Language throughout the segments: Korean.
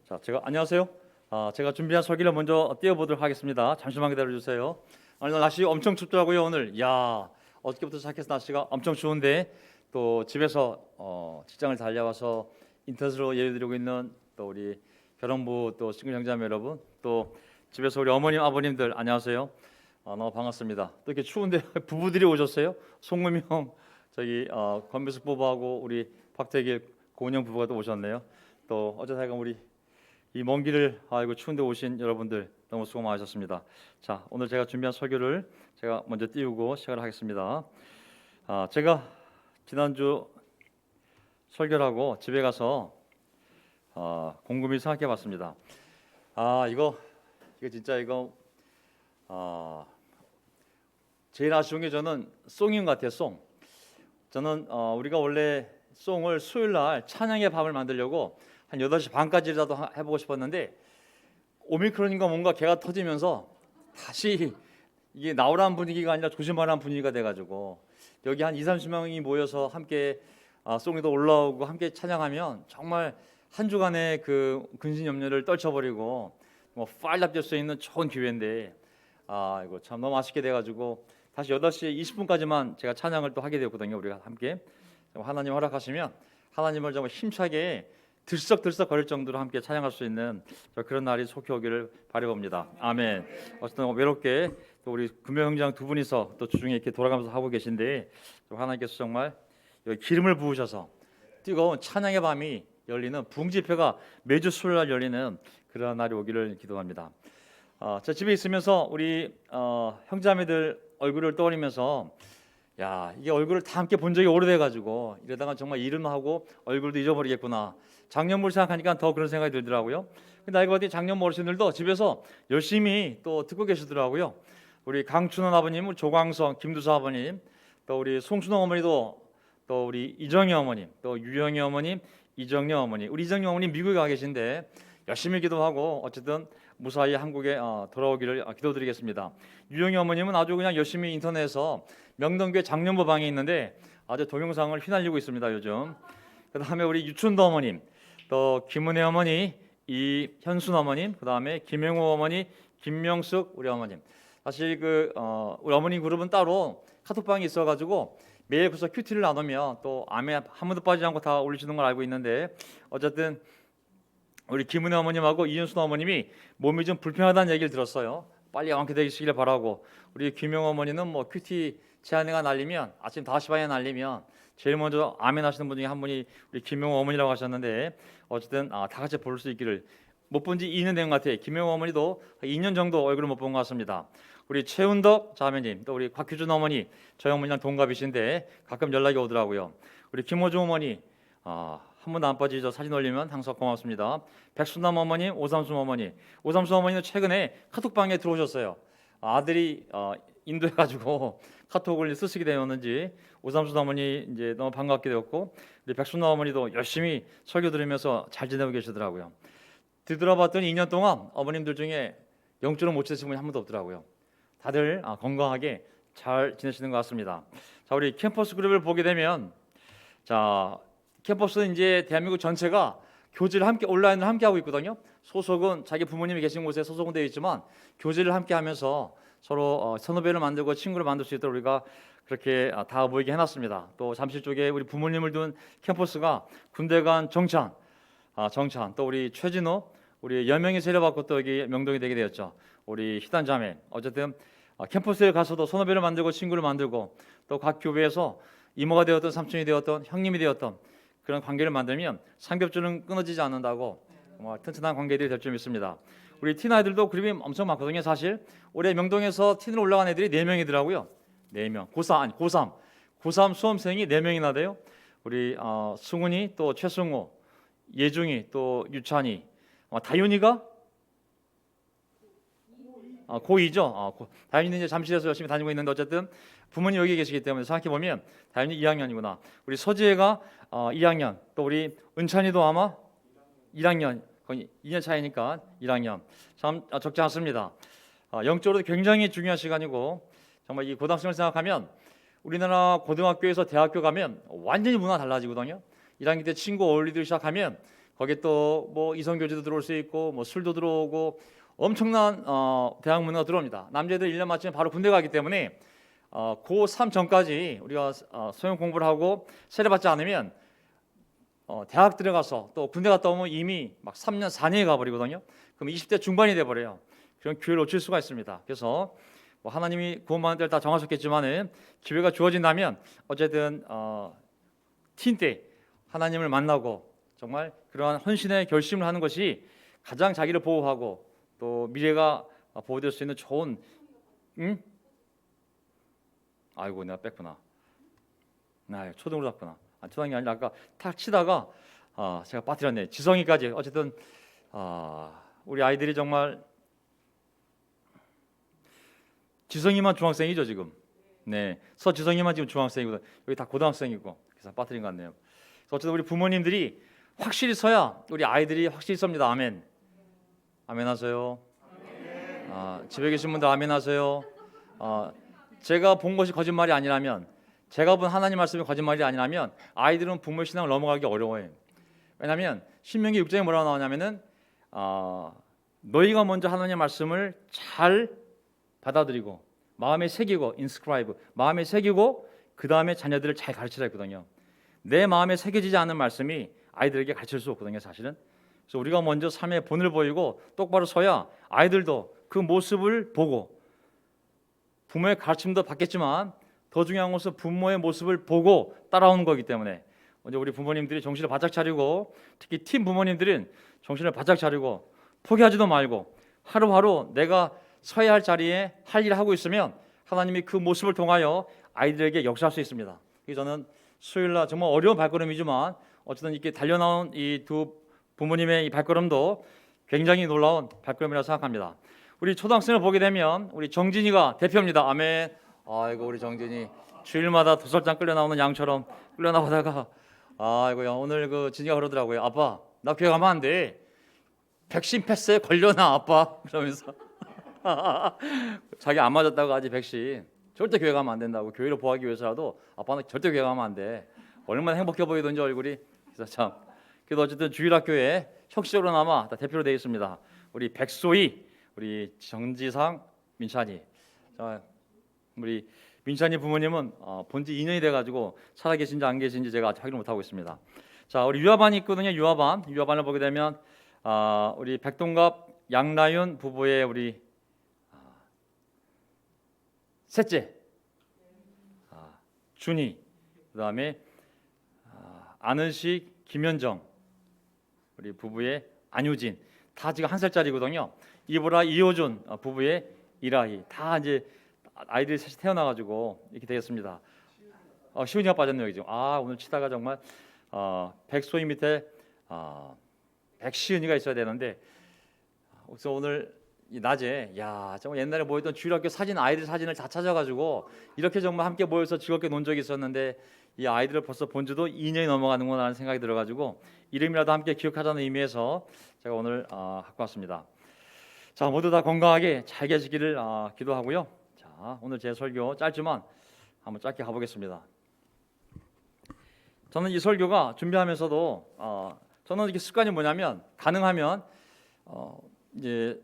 자, 안녕하세요. 제가 준비한 설교를 먼저 띄워보도록 하겠습니다. 잠시만 기다려주세요. 오늘 날씨 엄청 춥더라고요. 오늘 어저께부터 시작해서 날씨가 엄청 추운데 또 집에서 직장을 달려와서 인터넷으로 예배드리고 있는 또 우리 결혼부 또 친구 형제자매 여러분, 또 집에서 우리 어머님 아버님들 안녕하세요. 너무 반갑습니다. 또 이렇게 추운데 부부들이 오셨어요. 송금이 형, 권미숙 부부하고 우리 박태길 고은영 부부가 또 오셨네요. 또 어제사가 우리 이 먼 길을 추운데 오신 여러분들 너무 수고 많으셨습니다. 자, 오늘 제가 준비한 설교를 제가 먼저 띄우고 시작을 하겠습니다. 제가 지난주 설교하고 집에 가서 곰곰이 생각해봤습니다. 이거 진짜 제일 아쉬운 게 저는 송인 것 같아요. 송. 저는 우리가 원래 송을 수요일 날 찬양의 밤을 만들려고 한 8시 반까지라도 해보고 싶었는데 오미크론인가 뭔가 개가 터지면서 다시 이게 나오라는 분위기가 아니라 조심하라는 분위기가 돼가지고 여기 한 20-30명이 모여서 함께 송이도 올라오고 함께 찬양하면 정말 한 주간의 그 근심 염려를 떨쳐버리고 파일 될 수 있는 좋은 기회인데 이거 참 너무 아쉽게 돼가지고 다시 8시 20분까지만 제가 찬양을 또 하게 되었거든요. 우리가 함께 하나님 허락하시면 하나님을 정말 힘차게 들썩들썩 거릴 정도로 함께 찬양할 수 있는 그런 날이 속히 오기를 바라봅니다. 아멘. 어쨌든 외롭게 또 우리 금요 형제장 두 분이서 또 주중에 이렇게 돌아가면서 하고 계신데 하나님께서 정말 기름을 부으셔서 뜨거운 찬양의 밤이 열리는 부흥 집회가 매주 수요일 날 열리는 그런 날이 오기를 기도합니다. 제 집에 있으면서 우리 형제자매들 얼굴을 떠올리면서 이게 얼굴을 다 함께 본 적이 오래돼가지고 이러다가 정말 이름하고 얼굴도 잊어버리겠구나. 작년물 생각하니까 더 그런 생각이 들더라고요. 근데 알고 보니 작년 어르신들도 집에서 열심히 또 듣고 계시더라고요. 우리 강춘원 아버님, 우리 조광성, 김두사 아버님, 또 우리 송순호 어머니도, 또 우리 이정희 어머님, 또 유영희 어머님, 이정희 어머니. 우리 이정희 어머님 미국에 가 계신데 열심히 기도하고 어쨌든 무사히 한국에 돌아오기를 기도드리겠습니다. 유영희 어머님은 아주 그냥 열심히 인터넷에서 명동교회 장년부 방에 있는데 아주 동영상을 휘날리고 있습니다 요즘. 그 다음에 우리 유춘도 어머님, 또 김은혜 어머니, 이현순 어머님, 그 다음에 김영호 어머니, 김명숙 우리 어머님. 사실 우리 어머님 그룹은 따로 카톡방이 있어가지고 매일 그래서 큐티를 나누면 또 암에 한 번도 빠지지 않고 다 올리시는 걸 알고 있는데 어쨌든 우리 김은혜 어머님하고 이현순 어머님이 몸이 좀 불편하다는 얘기를 들었어요. 빨리 완쾌되시길 바라고. 우리 김영호 어머니는 큐티 제한회가 날리면 아침 5시 반에 날리면 제일 먼저 아멘 하시는 분 중에 한 분이 우리 김영호 어머니라고 하셨는데 어쨌든 다 같이 볼 수 있기를. 못 본 지 2년 된 것 같아요. 김영호 어머니도 2년 정도 얼굴을 못 본 것 같습니다. 우리 최운덕 자매님, 또 우리 곽규준 어머니, 저희 어머니랑 동갑이신데 가끔 연락이 오더라고요. 우리 김호중 어머니 한 번도 안 빠지죠. 사진 올리면 항상 고맙습니다. 백순남 어머님, 오삼순 어머니. 오삼순 어머니는 최근에 카톡방에 들어오셨어요. 아들이 인도해가지고 카톡을 쓰시게 되었는지 오삼순 어머니 이제 너무 반갑게 되었고 우리 백순남 어머니도 열심히 설교 들으면서 잘 지내고 계시더라고요. 뒤돌아봤더니 2년 동안 어머님들 중에 영주를 못 지내신 분이 한 분도 없더라고요. 다들 건강하게 잘 지내시는 것 같습니다. 자, 우리 캠퍼스 그룹을 보게 되면 캠퍼스는 이제 대한민국 전체가 교제를 함께 온라인을 함께 하고 있거든요. 소속은 자기 부모님이 계신 곳에 소속은 되어 있지만 교제를 함께 하면서 서로 선후배를 만들고 친구를 만들 수 있도록 우리가 그렇게 다 모이게 해놨습니다. 또 잠실 쪽에 우리 부모님을 둔 캠퍼스가 군대 간 정찬, 또 우리 최진호, 우리 여명이 세례받고 또 여기 명동이 되게 되었죠. 우리 희단자매. 어쨌든 캠퍼스에 가서도 선후배를 만들고 친구를 만들고 또 각 교회에서 이모가 되었던 삼촌이 되었던 형님이 되었던 그런 관계를 만들면 삼겹줄은 끊어지지 않는다고 튼튼한 관계들이 될 줄 믿습니다. 우리 틴 아이들도 그림이 엄청 많거든요. 사실 올해 명동에서 틴으로 올라간 애들이 4명이더라고요. 4명. 고3 수험생이 4명이나 돼요. 우리 승훈이, 또 최승호, 예중이, 또 유찬이, 다윤이가 고2죠. 다윤이는 이제 잠실에서 열심히 다니고 있는데 어쨌든 부모님 여기 계시기 때문에 생각해 보면 다윤이 2학년이구나. 우리 서지혜가 2학년, 또 우리 은찬이도 아마 1학년, 거의 2년 차이니까 1학년. 참 적지 않습니다. 영적으로도 굉장히 중요한 시간이고 정말 이 고등학생을 생각하면 우리나라 고등학교에서 대학교 가면 완전히 문화가 달라지거든요. 1학년 때 친구 어울리기 시작하면 거기 또 뭐 이성교제도 들어올 수 있고 뭐 술도 들어오고 엄청난 대학 문화가 들어옵니다. 남자들 1년 마치면 바로 군대 가기 때문에 고3 전까지 우리가 소형 공부를 하고 세례받지 않으면 대학 들어가서 또 군대 갔다 오면 이미 막 3년 4년이 가버리거든요. 그럼 20대 중반이 돼버려요. 그런 기회를 놓칠 수가 있습니다. 그래서 뭐 하나님이 구원받는 때를 다 정하셨겠지만은 기회가 주어진다면 어쨌든 틴 때 하나님을 만나고 정말 그러한 헌신의 결심을 하는 것이 가장 자기를 보호하고 또 미래가 보호될 수 있는 좋은 아이고 내가 뺐구나. 나 초등으로 zas구나. 초등이 아니라 아까 탁 치다가 제가 빠뜨렸네. 지성이까지 어쨌든 우리 아이들이 정말 지성이만 중학생이죠 지금. 네, 서지성이만 지금 중학생이고 여기 다 고등학생이고 그래서 빠뜨린 것 같네요. 그래서 어쨌든 우리 부모님들이 확실히 서야 우리 아이들이 확실히 섭니다. 아멘. 아멘 하세요. 집에 계신 분들 아멘 하세요. 제가 본 것이 거짓말이 아니라면, 제가 본 하나님 말씀이 거짓말이 아니라면 아이들은 부모의 신앙을 넘어가기 어려워요. 왜냐하면 신명기 6장에 뭐라고 나오냐면은 너희가 먼저 하나님의 말씀을 잘 받아들이고 마음에 새기고 inscribe 마음에 새기고 그 다음에 자녀들을 잘 가르치라 했거든요. 내 마음에 새겨지지 않은 말씀이 아이들에게 가르칠 수 없거든요 사실은. 그래서 우리가 먼저 삶의 본을 보이고 똑바로 서야 아이들도 그 모습을 보고 부모의 가르침도 받겠지만 더 중요한 것은 부모의 모습을 보고 따라오는 거기 때문에 먼저 우리 부모님들이 정신을 바짝 차리고 특히 팀 부모님들은 정신을 바짝 차리고 포기하지도 말고 하루하루 내가 서야 할 자리에 할 일을 하고 있으면 하나님이 그 모습을 통하여 아이들에게 역사할 수 있습니다. 그래서 저는 수요일날 정말 어려운 발걸음이지만 어쨌든 이렇게 달려나온 이 두 부모님의 이 발걸음도 굉장히 놀라운 발걸음이라고 생각합니다. 우리 초등학생을 보게 되면 우리 정진이가 대표입니다. 아멘. 아이고 우리 정진이 주일마다 도설장 끌려 나오는 양처럼 끌려 나오다가 아이고야 오늘 그 진이가 그러더라고요. 아빠 나 교회 가면 안 돼. 백신 패스에 걸려나 아빠 그러면서 자기 안 맞았다고 하지 백신 절대 교회 가면 안 된다고 교회를 보호하기 위해서라도 아빠는 절대 교회 가면 안 돼. 얼마나 행복해 보이던지 얼굴이. 그래서 참 그래도 어쨌든 주일학교에 형식적으로나마 다 대표로 되어 있습니다. 우리 백소희 우리 정지상 민찬이 우리 민찬이 부모님은 본지 2년이 돼가지고 살아계신지 안 계신지 제가 아직 확인을 못하고 있습니다. 자 우리 유아반이 있거든요. 유아반을 보게 되면 우리 백동갑 양라윤 부부의 우리 셋째 준이 그다음에 아는식 김현정 우리 부부의 안유진 다 지금 1살짜리거든요. 이보라 이호준 부부의 이라희 다 이제 아이들이 셋이 태어나가지고 이렇게 되겠습니다. 시훈이가 빠졌네요 지금. 오늘 치다가 정말 백소희 밑에 백시은이가 있어야 되는데 그래서 오늘 이 낮에 정말 옛날에 모였던 주일학교 사진 아이들 사진을 다 찾아가지고 이렇게 정말 함께 모여서 즐겁게 논 적이 있었는데 이 아이들을 벌써 본 지도 2년이 넘어가는구나 하는 생각이 들어가지고 이름이라도 함께 기억하자는 의미에서 제가 오늘 갖고 왔습니다. 자 모두 다 건강하게 잘 계시기를 기도하고요. 자 오늘 제 설교 짧지만 한번 짧게 가보겠습니다. 저는 이 설교가 준비하면서도 저는 이렇게 습관이 뭐냐면 가능하면 이제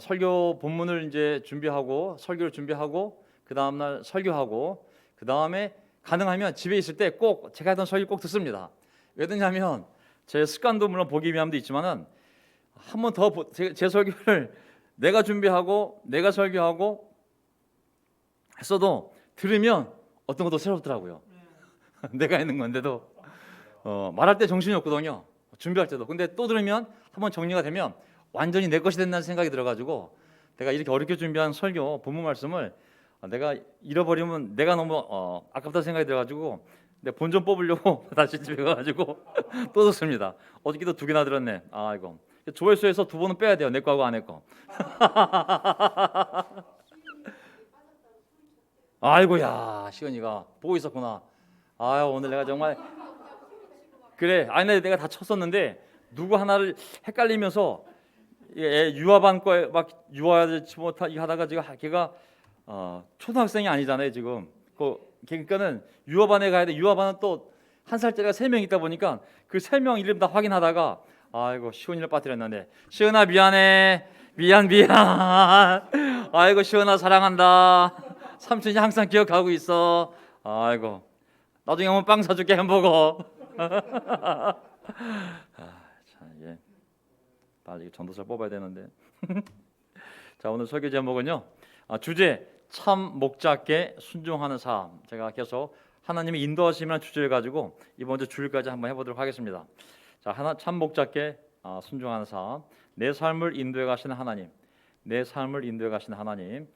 설교 본문을 이제 준비하고 설교를 준비하고 그 다음 날 설교하고 그 다음에 가능하면 집에 있을 때 꼭 제가 하던 설교 꼭 듣습니다. 왜 듣냐면 제 습관도 물론 보기 위함도 있지만은 한 번 더 제 설교를 내가 준비하고 내가 설교하고 했어도 들으면 어떤 것도 새롭더라고요. 내가 있는 건데도 말할 때 정신이 없거든요. 준비할 때도. 근데 또 들으면 한번 정리가 되면 완전히 내 것이 된다는 생각이 들어가지고 내가 이렇게 어렵게 준비한 설교 본문 말씀을 내가 잃어버리면 내가 너무 아깝다는 생각이 들어가지고 내 본전 뽑으려고 다시 집에 가가지고 또 듣습니다. 어저께도 2개나 들었네. 이거 조회수에서 2번은 빼야 돼요. 내 거하고 아내 거. 아이고야 시은이가 보고 있었구나. 오늘 내가 정말 그래. 내가 다 쳤었는데 누구 하나를 헷갈리면서 유아반 거에 막 유아하지 못하게 하다가 지금 걔가 초등학생이 아니잖아요 지금. 그러니까는 유아반에 가야 돼. 유아반은 또 한 살짜리가 3명 있다 보니까 그 3명 이름 다 확인하다가 아이고 시온이를 빠뜨렸는데 시온아 미안해 미안 아이고 시온아 사랑한다 삼촌이 항상 기억하고 있어 아이고 나중에 한번 빵 사줄게 햄버거 참, 예. 빨리 전도사 뽑아야 되는데 자 오늘 설교 제목은요 주제 참 목자께 순종하는 삶 제가 계속 하나님의 인도하심이라는 주제를 가지고 이번 주 주일까지 한번 해보도록 하겠습니다. 자, 참 목자께 순종하는 삶, 내 삶을 인도해 가시는 하나님, 내 삶을 인도해 가시는 하나님.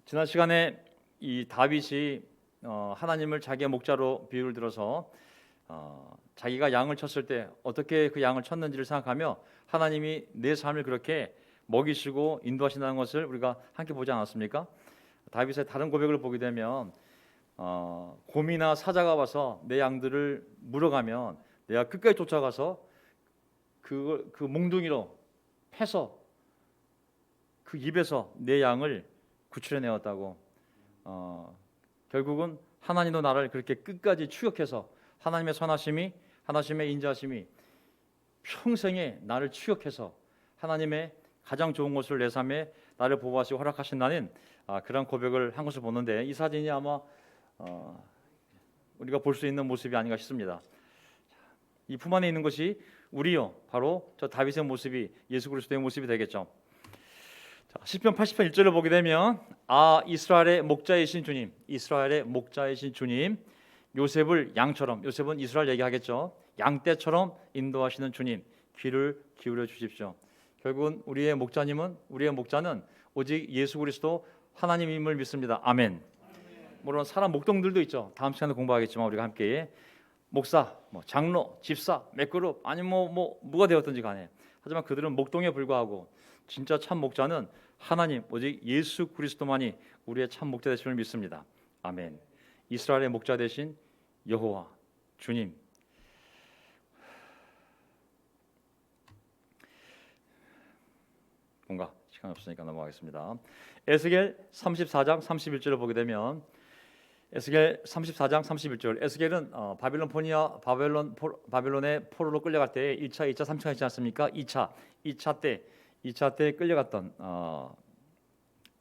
지난 시간에 이 다윗이 하나님을 자기의 목자로 비유를 들어서 자기가 양을 쳤을 때 어떻게 그 양을 쳤는지를 생각하며 하나님이 내 삶을 그렇게 먹이시고 인도하신다는 것을 우리가 함께 보지 않았습니까? 다윗의 다른 고백을 보게 되면 곰이나 사자가 와서 내 양들을 물어가면 내가 끝까지 쫓아가서 그 몽둥이로 패서 그 입에서 내 양을 구출해내었다고. 결국은 하나님도 나를 그렇게 끝까지 추격해서 하나님의 선하심이 하나님의 인자하심이 평생에 나를 추격해서 하나님의 가장 좋은 것을 내 삶에 나를 보호하시고 허락하신다는 그런 고백을 한 것을 보는데 이 사진이 아마 우리가 볼 수 있는 모습이 아닌가 싶습니다. 이 품 안에 있는 것이 우리요 바로 저 다윗의 모습이 예수 그리스도의 모습이 되겠죠. 자, 시편 80편 1절을 보게 되면 이스라엘의 목자이신 주님, 이스라엘의 목자이신 주님, 요셉을 양처럼, 요셉은 이스라엘 얘기하겠죠. 양떼처럼 인도하시는 주님, 귀를 기울여 주십시오. 결국은 우리의 목자는 오직 예수 그리스도 하나님임을 믿습니다. 아멘. 물론 사람 목동들도 있죠. 다음 시간에 공부하겠지만 우리가 함께 목사, 장로, 집사, 맥그룹 아니면 뭐가 되었든지 간에 하지만 그들은 목동에 불과하고 진짜 참 목자는 하나님 오직 예수 그리스도만이 우리의 참 목자 되심을 믿습니다. 아멘. 이스라엘의 목자 되신 여호와 주님. 뭔가 시간이 없으니까 넘어가겠습니다. 에스겔 34장 31절을 보게 되면 에스겔 34장 31절 에스겔은 바빌론의 포로로 끌려갈 때 1차, 2차, 3차가 있지 않습니까? 2차 때 끌려갔던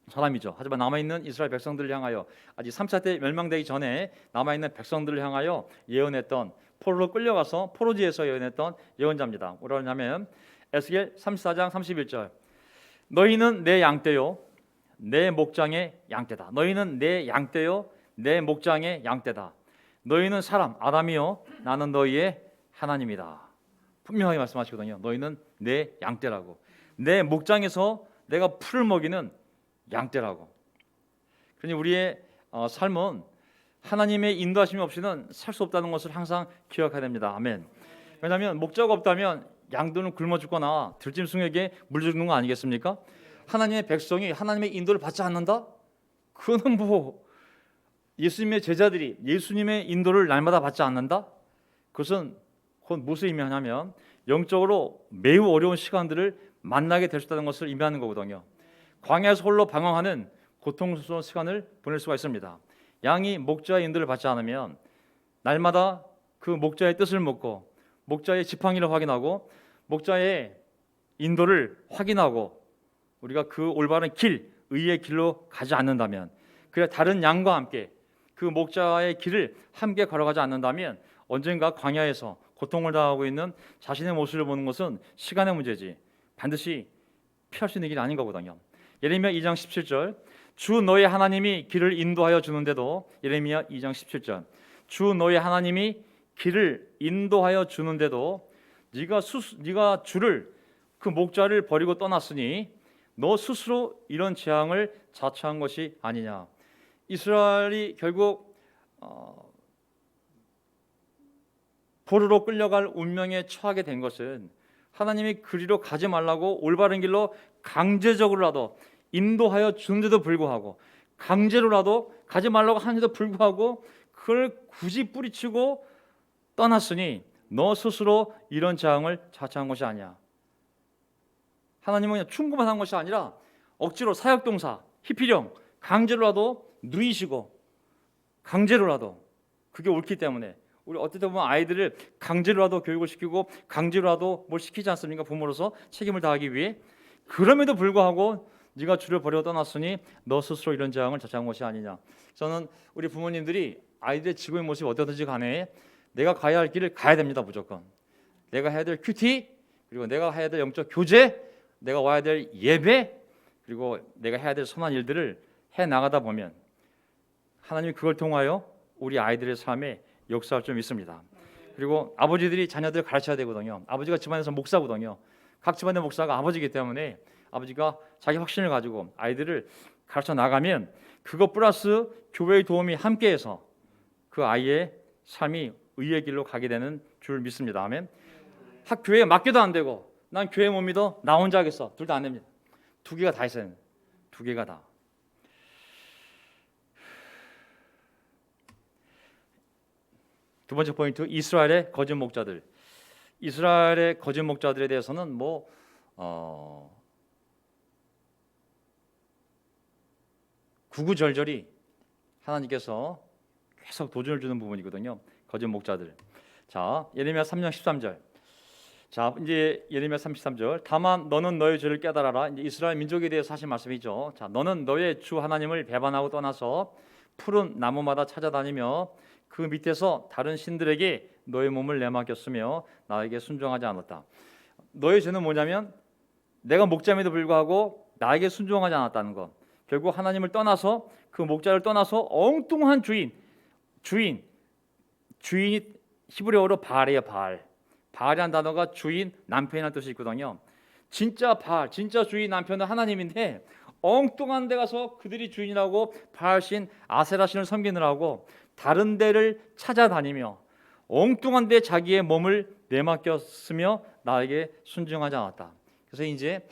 사람이죠. 하지만 남아있는 이스라엘 백성들을 향하여 아직 3차 때 멸망되기 전에 남아있는 백성들을 향하여 예언했던 포로로 끌려가서 포로지에서 예언했던 예언자입니다. 뭐라고 하냐면 에스겔 34장 31절 너희는 내 양떼요 내 목장의 양떼다. 너희는 내 양떼요 내 목장의 양떼다. 너희는 사람 아담이요 나는 너희의 하나님이다. 분명하게 말씀하시거든요. 너희는 내 양떼라고. 내 목장에서 내가 풀을 먹이는 양떼라고. 그러니 우리의 삶은 하나님의 인도하심이 없이는 살 수 없다는 것을 항상 기억해야 됩니다. 아멘. 왜냐하면 목자가 없다면 양들은 굶어 죽거나 들짐승에게 물 죽는 거 아니겠습니까? 하나님의 백성이 하나님의 인도를 받지 않는다? 그거는 예수님의 제자들이 예수님의 인도를 날마다 받지 않는다? 그것은 곧 무엇을 의미하냐면 영적으로 매우 어려운 시간들을 만나게 될 수 있다는 것을 의미하는 거거든요. 광야에서 홀로 방황하는 고통스러운 시간을 보낼 수가 있습니다. 양이 목자의 인도를 받지 않으면 날마다 그 목자의 뜻을 묻고 목자의 지팡이를 확인하고 목자의 인도를 확인하고 우리가 그 올바른 길, 의의 길로 가지 않는다면 그래 다른 양과 함께 그 목자의 길을 함께 걸어가지 않는다면 언젠가 광야에서 고통을 당하고 있는 자신의 모습을 보는 것은 시간의 문제지 반드시 피할 수 있는 길이 아닌 거거든요. 예레미야 2장 17절 주 너의 하나님이 길을 인도하여 주는데도 예레미야 2장 17절 주 너의 하나님이 길을 인도하여 주는데도 네가 주를 그 목자를 버리고 떠났으니 너 스스로 이런 재앙을 자초한 것이 아니냐. 이스라엘이 결국 포로로 끌려갈 운명에 처하게 된 것은 하나님이 그리로 가지 말라고 올바른 길로 강제적으로라도 인도하여 주는데도 불구하고 강제로라도 가지 말라고 하는데도 불구하고 그걸 굳이 뿌리치고 떠났으니 너 스스로 이런 재앙을 자초한 것이 아니야. 하나님은 그냥 충고만 한 것이 아니라 억지로 사역동사, 히피령 강제로라도 누이시고 강제로라도 그게 옳기 때문에 우리 어떻게 보면 아이들을 강제로라도 교육을 시키고 강제로라도 뭘 시키지 않습니까? 부모로서 책임을 다하기 위해. 그럼에도 불구하고 네가 주를 버려 떠났으니 너 스스로 이런 재앙을 자초한 것이 아니냐. 저는 우리 부모님들이 아이들의 지금의 모습이 어떠든지 간에 내가 가야 할 길을 가야 됩니다. 무조건 내가 해야 될 큐티, 그리고 내가 해야 될 영적 교제, 내가 와야 될 예배, 그리고 내가 해야 될 선한 일들을 해 나가다 보면 하나님이 그걸 통하여 우리 아이들의 삶에 역사할 좀 있습니다. 그리고 아버지들이 자녀들을 가르쳐야 되거든요. 아버지가 집안에서 목사거든요. 각 집안의 목사가 아버지이기 때문에 아버지가 자기 확신을 가지고 아이들을 가르쳐 나가면 그것 플러스 교회의 도움이 함께해서 그 아이의 삶이 의의 길로 가게 되는 줄 믿습니다. 아멘. 학교에 맡겨도 안 되고 난 교회 못 믿어, 나 혼자 하겠어, 둘 다 안 됩니다. 두 개가 다 있어요. 두 개가 다. 두 번째 포인트, 이스라엘의 거짓 목자들. 이스라엘의 거짓 목자들에 대해서는 구구절절히 하나님께서 계속 도전을 주는 부분이거든요. 거짓 목자들. 자, 예레미야 3장 13절. 자, 이제 예레미야 33절. 다만 너는 너의 죄를 깨달아라. 이제 이스라엘 민족에 대해서 하신 말씀이죠. 자, 너는 너의 주 하나님을 배반하고 떠나서 푸른 나무마다 찾아다니며 그 밑에서 다른 신들에게 너의 몸을 내맡겼으며 나에게 순종하지 않았다. 너의 죄는 뭐냐면 내가 목자임에도 불구하고 나에게 순종하지 않았다는 것. 결국 하나님을 떠나서 그 목자를 떠나서 엉뚱한 주인이 히브리어로 바알이에요. 바알이라는 단어가 주인, 남편이라는 뜻이 있거든요. 진짜 바알, 진짜 주인 남편은 하나님인데 엉뚱한 데 가서 그들이 주인이라고 바알신, 아세라신을 섬기느라고 다른 데를 찾아다니며 엉뚱한 데 자기의 몸을 내맡겼으며 나에게 순종하지 않았다. 그래서 이제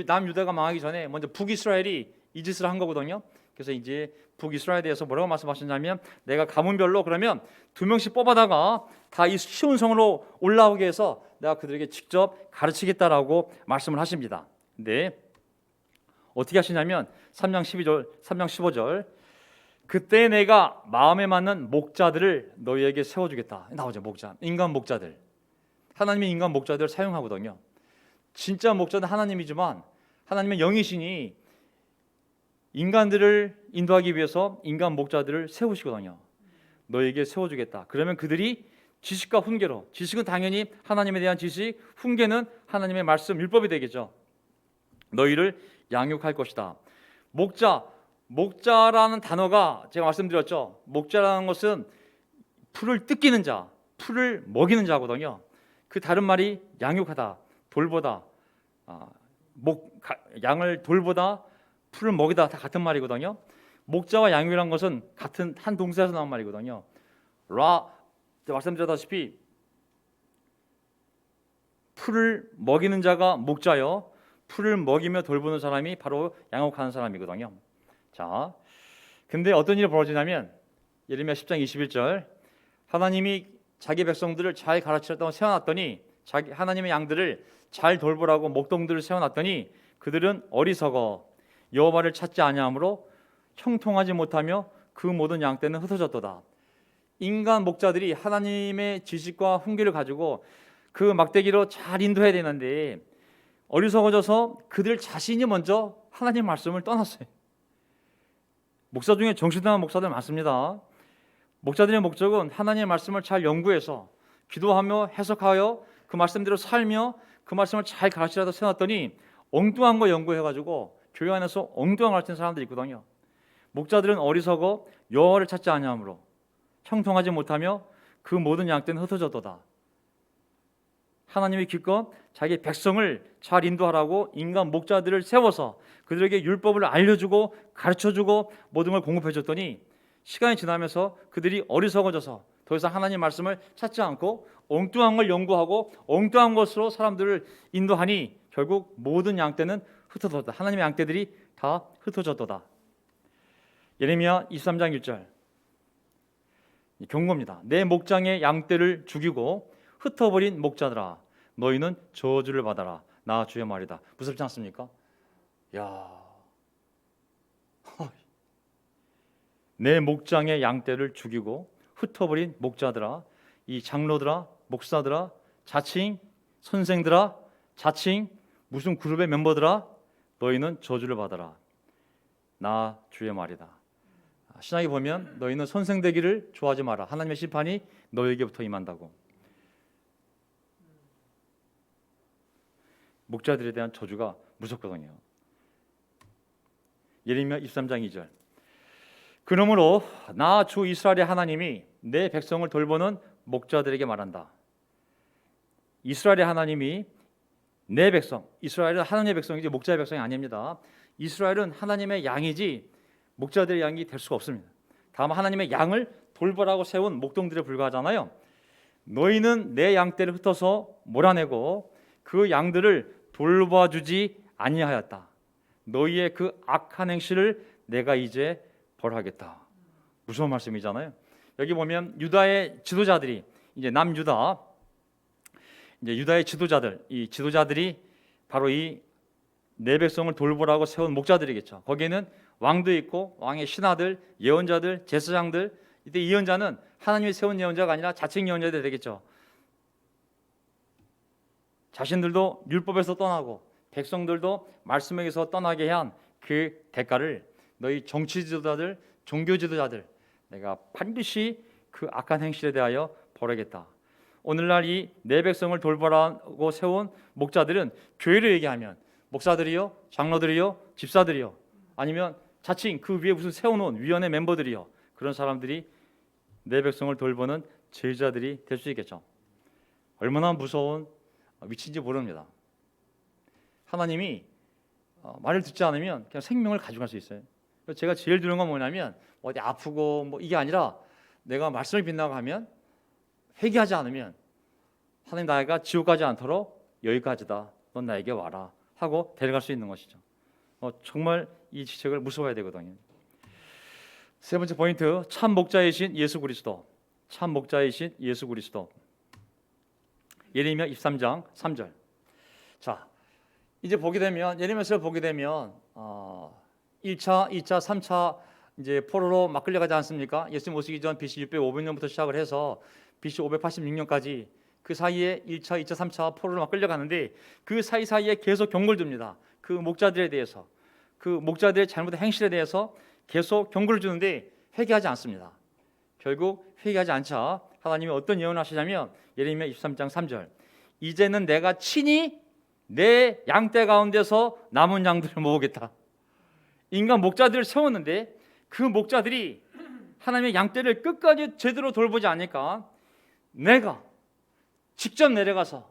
남유다가 망하기 전에 먼저 북이스라엘이 이 짓을 한 거거든요. 그래서 이제 북이스라엘에 대해서 뭐라고 말씀하셨냐면 내가 가문별로 그러면 2명씩 뽑아다가 다 이 시온 성으로 올라오게 해서 내가 그들에게 직접 가르치겠다라고 말씀을 하십니다. 근데 어떻게 하시냐면 3장 15절 그때 내가 마음에 맞는 목자들을 너희에게 세워주겠다. 나오죠. 목자, 인간 목자들. 하나님이 인간 목자들을 사용하거든요. 진짜 목자는 하나님이지만 하나님의 영이시니 인간들을 인도하기 위해서 인간 목자들을 세우시거든요. 너에게 세워주겠다. 그러면 그들이 지식과 훈계로, 지식은 당연히 하나님에 대한 지식, 훈계는 하나님의 말씀, 율법이 되겠죠. 너희를 양육할 것이다. 목자라는 단어가 제가 말씀드렸죠. 목자라는 것은 풀을 뜯기는 자, 풀을 먹이는 자거든요. 그 다른 말이 양육하다, 돌보다, 양을 돌보다 풀을 먹이다, 다 같은 말이거든요. 목자와 양육이라는 것은 같은 한 동사에서 나온 말이거든요. 말씀드렸다시피 풀을 먹이는 자가 목자요, 풀을 먹이며 돌보는 사람이 바로 양육하는 사람이거든요. 자, 근데 어떤 일이 벌어지냐면 예레미야 10장 21절 하나님이 자기 백성들을 잘 가르치려고 세워놨더니 하나님의 양들을 잘 돌보라고 목동들을 세워놨더니 그들은 어리석어 여호와를 찾지 아니하므로 형통하지 못하며 그 모든 양떼는 흩어졌도다. 인간 목자들이 하나님의 지식과 훈계를 가지고 그 막대기로 잘 인도해야 되는데 어리석어져서 그들 자신이 먼저 하나님 말씀을 떠났어요. 목사 중에 정신나간 목사들 많습니다. 목자들의 목적은 하나님의 말씀을 잘 연구해서 기도하며 해석하여 그 말씀대로 살며 그 말씀을 잘 가르치려다 세워놨더니 엉뚱한 거 연구해가지고 교회 안에서 엉뚱한 거 가르치는 사람들이 있거든요. 목자들은 어리석어 여호와를 찾지 아니하므로 형통하지 못하며 그 모든 양떼는 흩어졌도다. 하나님이 기껏 자기 백성을 잘 인도하라고 인간 목자들을 세워서 그들에게 율법을 알려주고 가르쳐주고 모든 걸 공급해줬더니 시간이 지나면서 그들이 어리석어져서 더 이상 하나님 말씀을 찾지 않고 엉뚱한 걸 연구하고 엉뚱한 것으로 사람들을 인도하니 결국 모든 양떼는 흩어졌다. 하나님의 양떼들이 다 흩어졌도다. 예레미야 23장 1절 경고입니다. 내 목장의 양떼를 죽이고 흩어버린 목자들아 너희는 저주를 받아라. 나 주의 말이다. 무섭지 않습니까? 야, 내 목장의 양떼를 죽이고 흩어버린 목자들아, 이 장로들아, 목사들아, 자칭 선생들아, 자칭 무슨 그룹의 멤버들아, 너희는 저주를 받아라. 나 주의 말이다. 신약에 보면 너희는 선생 되기를 좋아하지 마라. 하나님의 심판이 너희에게부터 임한다고. 목자들에 대한 저주가 무섭거든요. 예레미야 23장 2절. 그러므로 나 주 이스라엘의 하나님이 내 백성을 돌보는 목자들에게 말한다. 이스라엘의 하나님이 내 백성, 이스라엘은 하나님의 백성이지 목자의 백성이 아닙니다. 이스라엘은 하나님의 양이지 목자들의 양이 될 수가 없습니다. 다만 하나님의 양을 돌보라고 세운 목동들에 불과하잖아요. 너희는 내 양떼를 흩어서 몰아내고 그 양들을 돌봐주지 아니하였다. 너희의 그 악한 행실을 내가 이제 벌하겠다. 무서운 말씀이잖아요. 여기 보면 유다의 지도자들이 이제 남유다, 이제 유다의 지도자들, 이 지도자들이 바로 이 내 백성을 돌보라고 세운 목자들이겠죠. 거기에는 왕도 있고 왕의 신하들, 예언자들, 제사장들. 이때 예언자는 하나님이 세운 예언자가 아니라 자칭 예언자들이 되겠죠. 자신들도 율법에서 떠나고 백성들도 말씀에서 떠나게 한 그 대가를 너희 정치 지도자들, 종교 지도자들, 내가 반드시 그 악한 행실에 대하여 벌하겠다. 오늘날 이 내 백성을 돌보라고 세운 목자들은 교회를 얘기하면 목사들이요, 장로들이요, 집사들이요, 아니면 자칭 그 위에 무슨 세워놓은 위원회 멤버들이요, 그런 사람들이 내 백성을 돌보는 제자들이 될 수 있겠죠. 얼마나 무서운 위치인지 모릅니다. 하나님이 말을 듣지 않으면 그냥 생명을 가져갈 수 있어요. 제가 제일 두려운 건 뭐냐면 어디 아프고 뭐 이게 아니라 내가 말씀을 빗나가 하면 회개하지 않으면 하나님 나이가 지옥 가지 않도록 여기까지다. 넌 나에게 와라 하고 데려갈 수 있는 것이죠. 정말 이 지책을 무서워해야 되거든요. 세 번째 포인트, 참 목자이신 예수 그리스도. 참 목자이신 예수 그리스도. 예레미야 23장 3절. 자, 이제 보게 되면 예레미야서를 보게 되면 1차, 2차, 3차 이제 포로로 막 끌려가지 않습니까? 예수님 오시기 전 BC 600-500년부터 시작을 해서 BC 586년까지 그 사이에 1차, 2차, 3차 포로로 막 끌려가는데 그 사이사이에 계속 경고를 줍니다. 그 목자들에 대해서, 그 목자들의 잘못된 행실에 대해서 계속 경고를 주는데 회개하지 않습니다. 결국 회개하지 않자 하나님이 어떤 예언을 하시냐면 예레미야 23장 3절. 이제는 내가 친히 내 양떼 가운데서 남은 양들을 모으겠다. 인간 목자들을 세웠는데 그 목자들이 하나님의 양떼를 끝까지 제대로 돌보지 않으니까 내가 직접 내려가서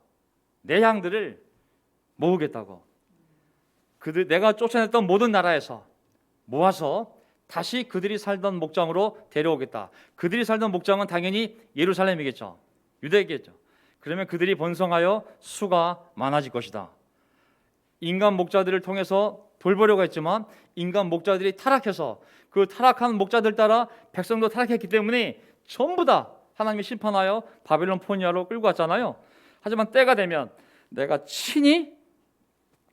내 양들을 모으겠다고. 내가 쫓아냈던 모든 나라에서 모아서 다시 그들이 살던 목장으로 데려오겠다. 그들이 살던 목장은 당연히 예루살렘이겠죠. 유대겠죠. 그러면 그들이 번성하여 수가 많아질 것이다. 인간 목자들을 통해서 돌보려고 했지만 인간 목자들이 타락해서 그 타락한 목자들 따라 백성도 타락했기 때문에 전부 다 하나님이 심판하여 바벨론 포니아로 끌고 갔잖아요. 하지만 때가 되면 내가 친히,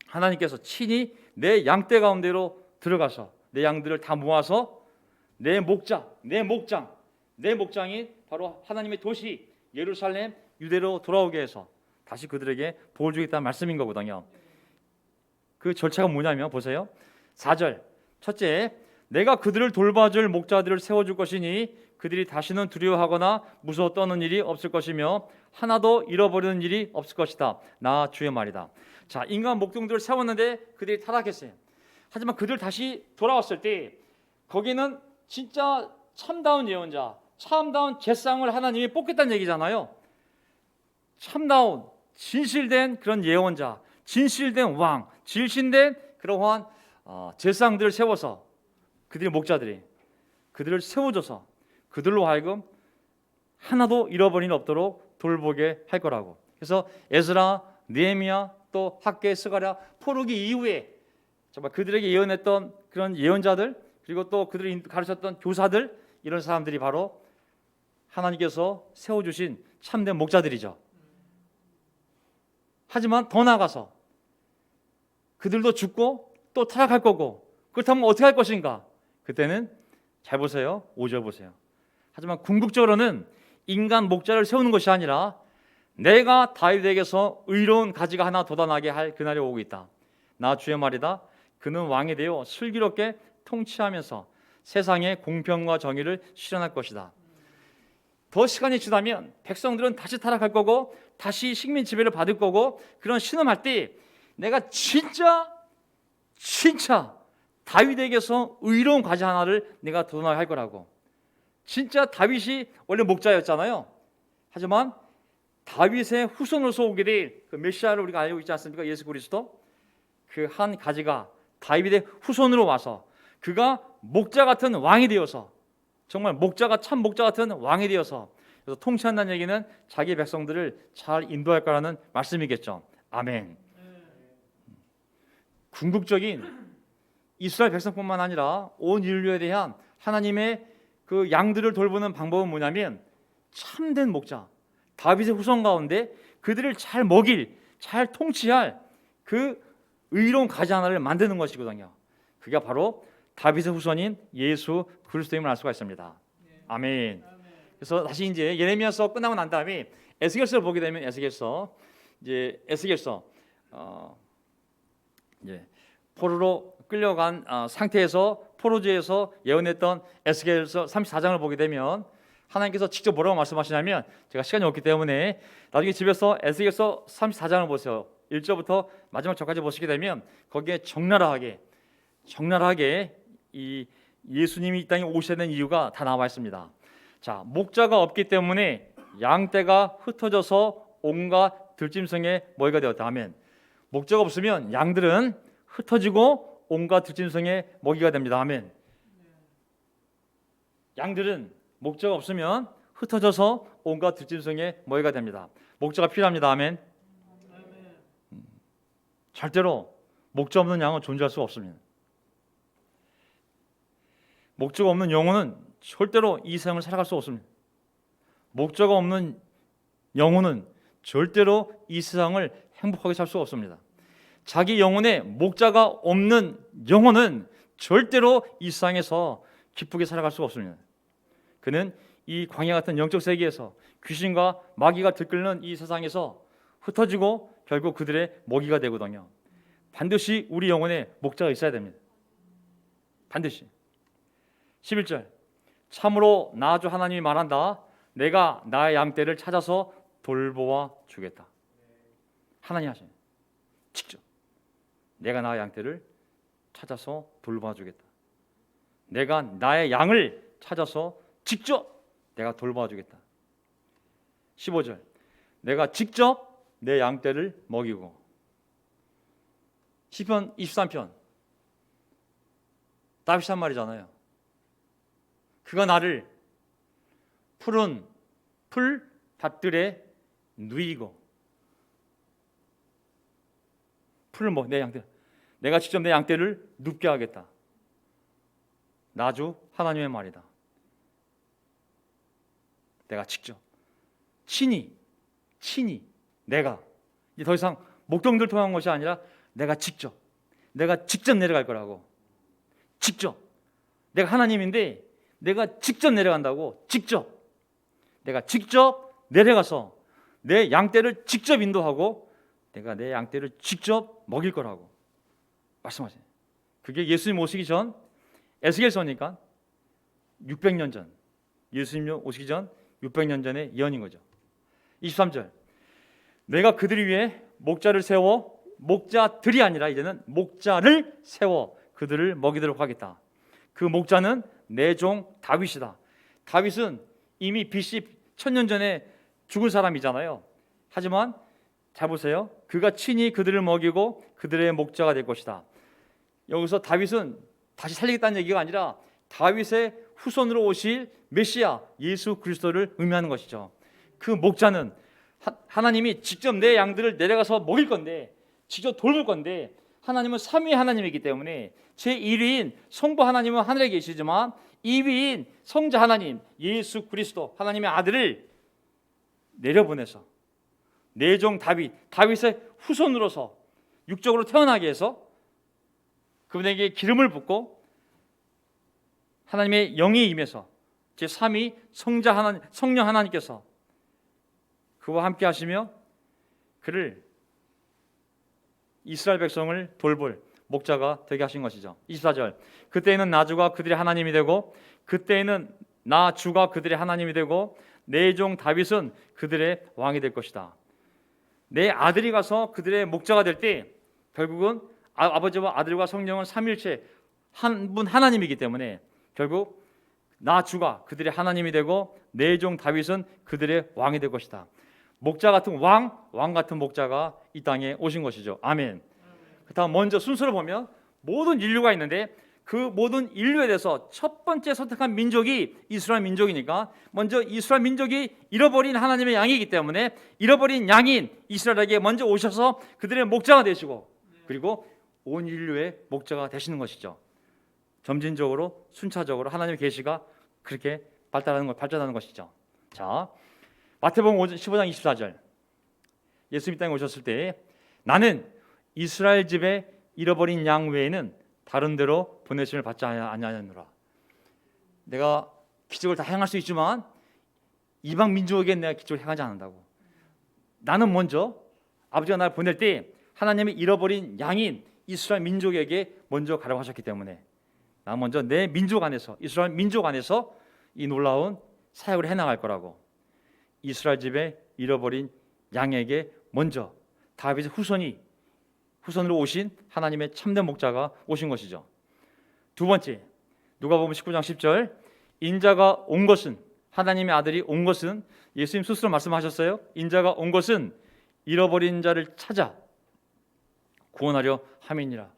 하나님께서 친히 내 양떼 가운데로 들어가서 내 양들을 다 모아서 내 목장, 내 목장이 바로 하나님의 도시 예루살렘 유대로 돌아오게 해서 다시 그들에게 복을 주겠다는 말씀인 거거든요. 그 절차가 뭐냐면 보세요. 4절. 첫째, 내가 그들을 돌봐줄 목자들을 세워줄 것이니 그들이 다시는 두려워하거나 무서워 떠는 일이 없을 것이며 하나도 잃어버리는 일이 없을 것이다. 나 주의 말이다. 자, 인간 목동들을 세웠는데 그들이 타락했어요. 하지만 그들 다시 돌아왔을 때 거기는 진짜 참다운 예언자, 참다운 제사장을 하나님이 뽑겠다는 얘기잖아요. 참다운 진실된 그런 예언자, 진실된 왕, 진실된 그러한 제사장들을 세워서 그들의 목자들이 그들을 세워줘서 그들로 하여금 하나도 잃어버린 일 없도록 돌보게 할 거라고. 그래서 에스라, 느헤미야, 또 학개, 스가랴 포로기 이후에 정말 그들에게 예언했던 그런 예언자들, 그리고 또 그들이 가르쳤던 교사들, 이런 사람들이 바로 하나님께서 세워주신 참된 목자들이죠. 하지만 더 나아가서 그들도 죽고 또 타락할 거고, 그렇다면 어떻게 할 것인가? 그때는 잘 보세요. 5절 보세요. 하지만 궁극적으로는 인간 목자를 세우는 것이 아니라 내가 다윗에게서 의로운 가지가 하나 돋아나게 할 그날이 오고 있다. 나 주의 말이다. 그는 왕이 되어 슬기롭게 통치하면서 세상의 공평과 정의를 실현할 것이다. 더 시간이 지나면 백성들은 다시 타락할 거고 다시 식민 지배를 받을 거고, 그런 신음할 때 내가 진짜 다윗에게서 의로운 가지 하나를 내가 돋아나게 할 거라고. 진짜 다윗이 원래 목자였잖아요. 하지만 다윗의 후손으로서 오게 될 그 메시아를 우리가 알고 있지 않습니까? 예수 그리스도. 그 한 가지가 다윗의 후손으로 와서 그가 목자 같은 왕이 되어서, 정말 목자가 참 목자 같은 왕이 되어서, 그래서 통치한다는 얘기는 자기 백성들을 잘 인도할 거라는 말씀이겠죠. 아멘. 궁극적인 이스라엘 백성뿐만 아니라 온 인류에 대한 하나님의 그 양들을 돌보는 방법은 뭐냐면 참된 목자, 다윗의 후손 가운데 그들을 잘 먹일, 잘 통치할 그 의로운 가지 하나를 만드는 것이거든요. 그게 바로 다윗의 후손인 예수 그리스도임을 알 수가 있습니다. 아멘. 그래서 다시 이제 예레미야서 끝나고 난 다음에 에스겔서를 보게 되면 에스겔서 이제 포로로 끌려간 상태에서 포로지에서 예언했던 에스겔서 34장을 보게 되면 하나님께서 직접 뭐라고 말씀하시냐면, 제가 시간이 없기 때문에 나중에 집에서 에스겔서 34장을 보세요. 1절부터 마지막 절까지 보시게 되면 거기에 적나라하게 이 예수님이 이 땅에 오셔야 되는 이유가 다 나와 있습니다. 자, 목자가 없기 때문에 양떼가 흩어져서 온갖 들짐승의 먹이가 되었다 하면, 목자가 없으면 양들은 흩어지고 온갖 들짐승의 먹이가 됩니다. 아멘. 양들은 목자가 없으면 흩어져서 온갖 들짐승의 먹이가 됩니다. 목자가 필요합니다. 아멘. 절대로 목자 없는 양은 존재할 수가 없습니다. 목자가 없는 영혼은 절대로 이 세상을 살아갈 수 없습니다. 목자가 없는 영혼은 절대로 이 세상을 행복하게 살 수가 없습니다. 자기 영혼에 목자가 없는 영혼은 절대로 이 세상에서 기쁘게 살아갈 수가 없습니다. 그는 이 광야 같은 영적 세계에서 귀신과 마귀가 들끓는 이 세상에서 흩어지고 결국 그들의 먹이가 되거든요. 반드시 우리 영혼에 목자가 있어야 됩니다. 반드시. 11절, 참으로 나 주 하나님이 말한다. 내가 나의 양떼를 찾아서 돌보아 주겠다. 하나님 하시네. 직접 내가 나의 양떼를 찾아서 돌보아 주겠다. 내가 나의 양을 찾아서 직접 내가 돌보아 주겠다. 15절, 내가 직접 내 양떼를 먹이고. 시편 23편 다윗이 한 말이잖아요. 그가 나를 푸른 풀밭들에 누이고, 풀을 내 양떼, 내가 직접 내 양떼를 눕게 하겠다. 나주 하나님의 말이다. 내가 직접 친히 내가, 이제 더 이상 목동들 통한 것이 아니라 내가 직접 내려갈 거라고. 직접 내가 하나님인데 내가 직접 내려간다고. 내가 직접 내려가서 내 양떼를 직접 인도하고 내가 내 양떼를 직접 먹일 거라고 말씀하세요. 그게 예수님 오시기 전 에스겔서니까 600년 전, 예수님 오시기 전 600년 전의 예언인 거죠. 23절, 내가 그들을 위해 목자를 세워, 목자들이 아니라 이제는 목자를 세워 그들을 먹이도록 하겠다. 그 목자는 내 종 다윗이다. 다윗은 이미 BC 1000년 전에 죽은 사람이잖아요. 하지만 잘 보세요. 그가 친히 그들을 먹이고 그들의 목자가 될 것이다. 여기서 다윗은 다시 살리겠다는 얘기가 아니라 다윗의 후손으로 오실 메시아 예수 그리스도를 의미하는 것이죠. 그 목자는 하나님이 직접 내 양들을 내려가서 먹일 건데, 직접 돌볼 건데, 하나님은 삼위의 하나님이기 때문에 제1위인 성부 하나님은 하늘에 계시지만 2위인 성자 하나님 예수 그리스도 하나님의 아들을 내려보내서 내 종 다윗의 후손으로서 육적으로 태어나게 해서 그분에게 기름을 붓고 하나님의 영이 임해서 제3위 성령 하나님께서 그와 함께 하시며 그를 이스라엘 백성을 돌볼 목자가 되게 하신 것이죠. 24절. 그때에는 나 주가 그들의 하나님이 되고 그때에는 나 주가 그들의 하나님이 되고 내 종 다윗은 그들의 왕이 될 것이다. 내 아들이 가서 그들의 목자가 될 때 결국은 아버지와 아들과 성령은 삼일체 한 분 하나님이기 때문에 결국 나 주가 그들의 하나님이 되고 내 종 다윗은 그들의 왕이 될 것이다. 목자 같은 왕 같은 목자가 이 땅에 오신 것이죠. 아멘. 그다음 먼저 순서를 보면 모든 인류가 있는데 그 모든 인류에 대해서 첫 번째 선택한 민족이 이스라엘 민족이니까 먼저 이스라엘 민족이 잃어버린 하나님의 양이기 때문에 잃어버린 양인 이스라엘에게 먼저 오셔서 그들의 목자가 되시고 그리고 온 인류의 목자가 되시는 것이죠. 점진적으로 순차적으로 하나님의 계시가 그렇게 발전하는 것이죠. 자, 마태복음 15장 24절. 예수님 이 땅에 오셨을 때 나는 이스라엘 집에 잃어버린 양 외에는 다른 데로 보내심을 받지 아니하노라. 내가 기적을 다 행할 수 있지만 이방 민족에게 내가 기적을 행하지 않는다고. 나는 먼저 아버지가 나를 보낼 때 하나님의 잃어버린 양인 이스라엘 민족에게 먼저 가라고 하셨기 때문에 나 먼저 내 민족 안에서 이스라엘 민족 안에서 이 놀라운 사역을 해나갈 거라고. 이스라엘 집에 잃어버린 양에게 먼저 다윗의 후손으로 오신 하나님의 참된 목자가 오신 것이죠. 두 번째, 누가복음 19장 10절. 인자가 온 것은 하나님의 아들이 온 것은 예수님 스스로 말씀하셨어요. 인자가 온 것은 잃어버린 자를 찾아 구원하려 함이니라.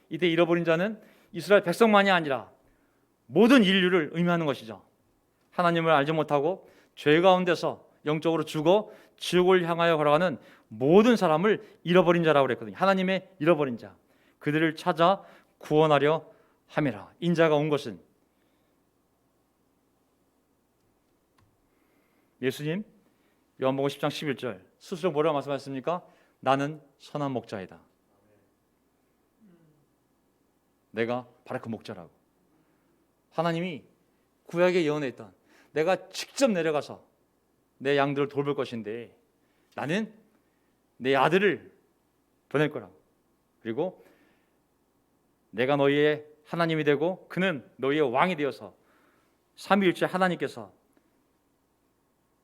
이때 잃어버린 자는 이스라엘 백성만이 아니라 모든 인류를 의미하는 것이죠. 하나님을 알지 못하고 죄 가운데서 영적으로 죽어 지옥을 향하여 걸어가는 모든 사람을 잃어버린 자라고 그랬거든요. 하나님의 잃어버린 자, 그들을 찾아 구원하려 함이라. 인자가 온 것은 예수님 요한복음 10장 11절 스스로 뭐라고 말씀하셨습니까? 나는 선한 목자이다. 내가 바로 그 목자라고. 하나님이 구약에 예언했던 내가 직접 내려가서 내 양들을 돌볼 것인데 나는 내 아들을 보낼 거라고. 그리고 내가 너희의 하나님이 되고 그는 너희의 왕이 되어서 삼위일체 하나님께서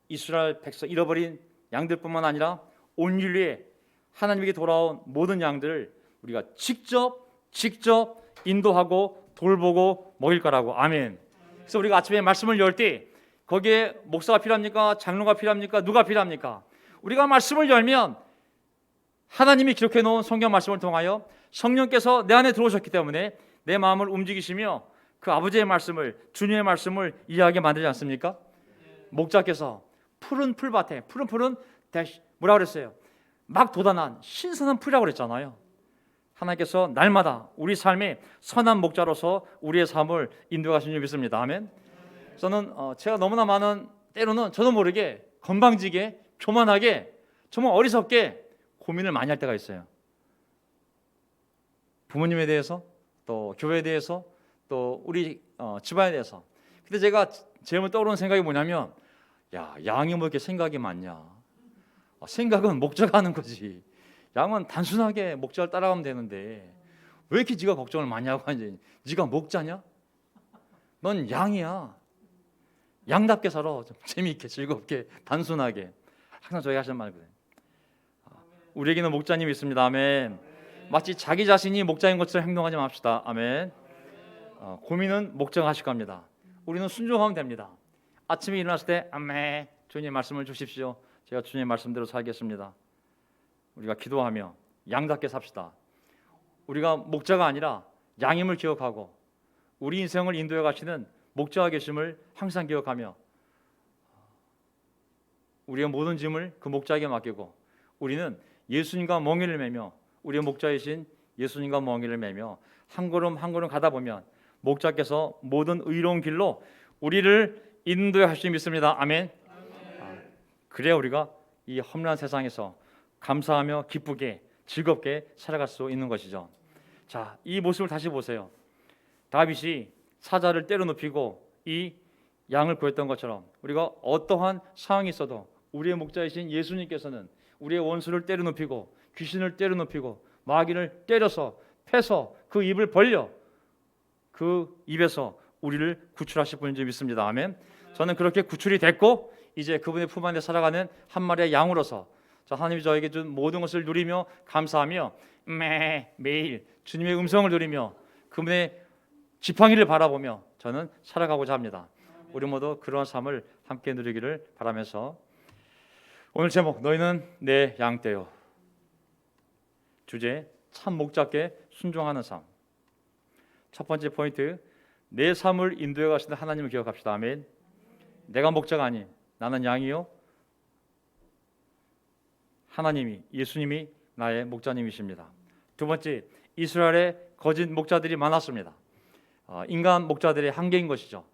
이스라엘 백성 잃어버린 양들뿐만 아니라 온 인류에 하나님에게 돌아온 모든 양들을 우리가 직접 인도하고 돌보고 먹일 거라고. 아멘. 그래서 우리가 아침에 말씀을 열 때 거기에 목사가 필요합니까? 장로가 필요합니까? 누가 필요합니까? 우리가 말씀을 열면 하나님이 기록해 놓은 성경 말씀을 통하여 성령께서 내 안에 들어오셨기 때문에 내 마음을 움직이시며 그 아버지의 말씀을, 주님의 말씀을 이해하게 만들지 않습니까? 목자께서 푸른 풀밭에, 푸른 풀은 뭐라고 그랬어요? 막 돋아난 신선한 풀이라고 그랬잖아요. 하나님께서 날마다 우리 삶에 선한 목자로서 우리의 삶을 인도하시는 줄 믿습니다. 아멘. 저는 제가 너무나 많은 때로는 저도 모르게 건방지게 교만하게 정말 어리석게 고민을 많이 할 때가 있어요. 부모님에 대해서 또 교회에 대해서 또 우리 집안에 대해서. 근데 제가 제일 떠오르는 생각이 뭐냐면 야, 양이 뭐 이렇게 생각이 많냐. 생각은 목자가 하는 거지. 양은 단순하게 목자를 따라가면 되는데 왜 이렇게 네가 걱정을 많이 하고 하니? 네가 목자냐? 넌 양이야. 양답게 살아. 좀 재미있게 즐겁게 단순하게. 항상 저희가 하시는 말이거든요. 우리에게는 목자님이 있습니다. 아멘. 마치 자기 자신이 목자인 것처럼 행동하지 맙시다. 아멘. 고민은 목자가 하실 겁니다. 우리는 순종하면 됩니다. 아침에 일어났을 때 아멘 주님 말씀을 주십시오. 제가 주님 말씀대로 살겠습니다. 우리가 기도하며 양답게 삽시다. 우리가 목자가 아니라 양임을 기억하고 우리 인생을 인도해 가시는 목자가 계심을 항상 기억하며 우리의 모든 짐을 그 목자에게 맡기고 우리는 예수님과 멍에를 매며 우리의 목자이신 예수님과 멍에를 매며 한 걸음 한 걸음 가다 보면 목자께서 모든 의로운 길로 우리를 인도해 하실 수 믿습니다. 아멘. 그래야 우리가 이 험난한 세상에서 감사하며 기쁘게 즐겁게 살아갈 수 있는 것이죠. 자, 이 모습을 다시 보세요. 다윗이 사자를 때려 눕히고 이 양을 구했던 것처럼 우리가 어떠한 상황이 있어도 우리의 목자이신 예수님께서는 우리의 원수를 때려눕히고 귀신을 때려눕히고 마귀를 때려서 패서 그 입을 벌려 그 입에서 우리를 구출하실 분인 줄 믿습니다. 아멘. 저는 그렇게 구출이 됐고 이제 그분의 품 안에 살아가는 한 마리의 양으로서 하나님이 저에게 준 모든 것을 누리며 감사하며 매일 주님의 음성을 누리며 그분의 지팡이를 바라보며 저는 살아가고자 합니다. 우리 모두 그러한 삶을 함께 누리기를 바라면서 오늘 제목 너희는 내 양떼요. 주제 참 목자께 순종하는 삶. 첫 번째 포인트 내 삶을 인도해 가시는 하나님을 기억합시다. 아멘. 내가 목자가 아닌 나는 양이요 하나님이 예수님이 나의 목자님이십니다. 두 번째 이스라엘에 거짓 목자들이 많았습니다. 인간 목자들의 한계인 것이죠.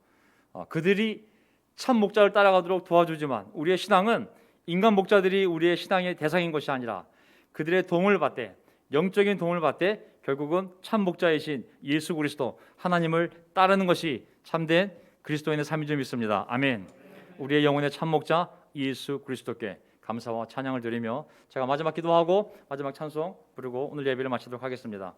그들이 참 목자를 따라가도록 도와주지만 우리의 신앙은 인간 목자들이 우리의 신앙의 대상인 것이 아니라 그들의 도움을 받되 영적인 도움을 받되 결국은 참 목자이신 예수 그리스도 하나님을 따르는 것이 참된 그리스도인의 삶인 줄 믿습니다. 아멘. 우리의 영혼의 참 목자 예수 그리스도께 감사와 찬양을 드리며 제가 마지막 기도하고 마지막 찬송 부르고 오늘 예배를 마치도록 하겠습니다.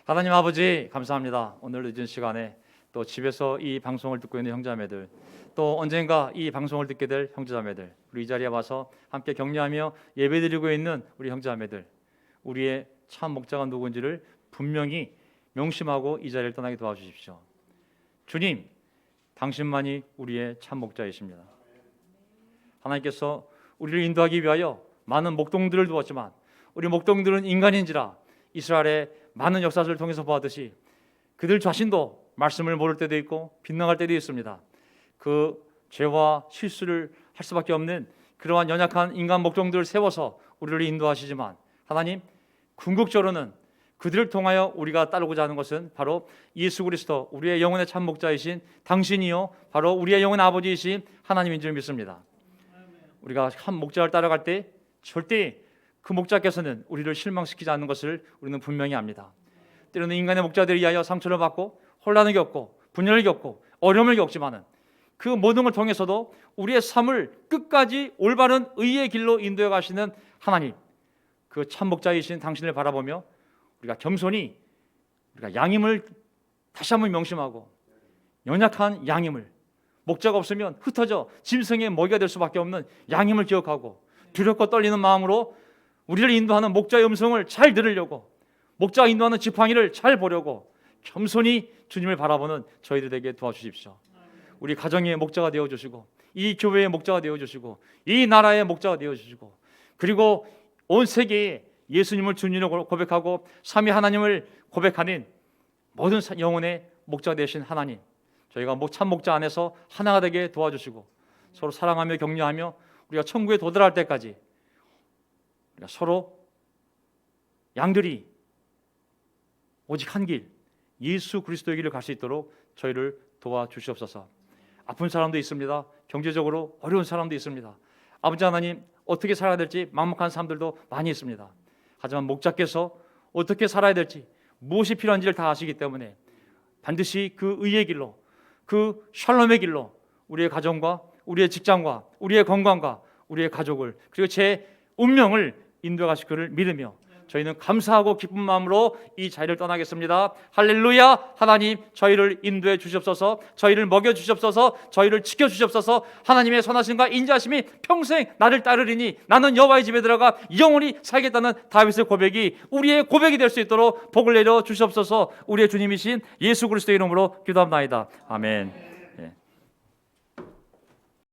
하나님 아버지 감사합니다. 오늘 늦은 시간에 또 집에서 이 방송을 듣고 있는 형제자매들 또 언젠가 이 방송을 듣게 될 형제자매들 우리 이 자리에 와서 함께 격려하며 예배드리고 있는 우리 형제자매들 우리의 참 목자가 누구인지를 분명히 명심하고 이 자리를 떠나게 도와주십시오. 주님 당신만이 우리의 참 목자이십니다. 하나님께서 우리를 인도하기 위하여 많은 목동들을 두었지만 우리 목동들은 인간인지라 이스라엘의 많은 역사를 통해서 보았듯이 그들 자신도 말씀을 모를 때도 있고 빗나갈 때도 있습니다. 그 죄와 실수를 할 수밖에 없는 그러한 연약한 인간 목동들을 세워서 우리를 인도하시지만 하나님 궁극적으로는 그들을 통하여 우리가 따르고자 하는 것은 바로 예수 그리스도 우리의 영혼의 참 목자이신 당신이요 바로 우리의 영혼의 아버지이신 하나님인 줄 믿습니다. 우리가 한 목자를 따라갈 때 절대 그 목자께서는 우리를 실망시키지 않는 것을 우리는 분명히 압니다. 때로는 인간의 목자들에 의하여 상처를 받고 혼란을 겪고 분열을 겪고 어려움을 겪지만은 그 모든 걸 통해서도 우리의 삶을 끝까지 올바른 의의 길로 인도해 가시는 하나님 그 참 목자이신 당신을 바라보며 우리가 겸손히 우리가 양임을 다시 한번 명심하고 연약한 양임을 목자가 없으면 흩어져 짐승의 먹이가 될 수밖에 없는 양임을 기억하고 두렵고 떨리는 마음으로 우리를 인도하는 목자의 음성을 잘 들으려고 목자가 인도하는 지팡이를 잘 보려고 겸손히 주님을 바라보는 저희들에게 도와주십시오. 우리 가정의 목자가 되어주시고 이 교회의 목자가 되어주시고 이 나라의 목자가 되어주시고 그리고 온 세계에 예수님을 주님으로 고백하고 삼위 하나님을 고백하는 모든 영혼의 목자 되신 하나님 저희가 참 목자 안에서 하나가 되게 도와주시고 서로 사랑하며 격려하며 우리가 천국에 도달할 때까지 우리가 서로 양들이 오직 한 길 예수 그리스도의 길을 갈 수 있도록 저희를 도와주시옵소서. 아픈 사람도 있습니다. 경제적으로 어려운 사람도 있습니다. 아버지 하나님 어떻게 살아야 될지 막막한 사람들도 많이 있습니다. 하지만 목자께서 어떻게 살아야 될지 무엇이 필요한지를 다 아시기 때문에 반드시 그 의의 길로 그 샬롬의 길로 우리의 가정과 우리의 직장과 우리의 건강과 우리의 가족을 그리고 제 운명을 인도해 가실 것을 믿으며 저희는 감사하고 기쁜 마음으로 이 자리를 떠나겠습니다. 할렐루야. 하나님 저희를 인도해 주시옵소서. 저희를 먹여 주시옵소서. 저희를 지켜 주시옵소서. 하나님의 선하심과 인자하심이 평생 나를 따르리니 나는 여호와의 집에 들어가 영원히 살겠다는 다윗의 고백이 우리의 고백이 될 수 있도록 복을 내려 주시옵소서. 우리의 주님이신 예수 그리스도의 이름으로 기도합나이다. 아멘.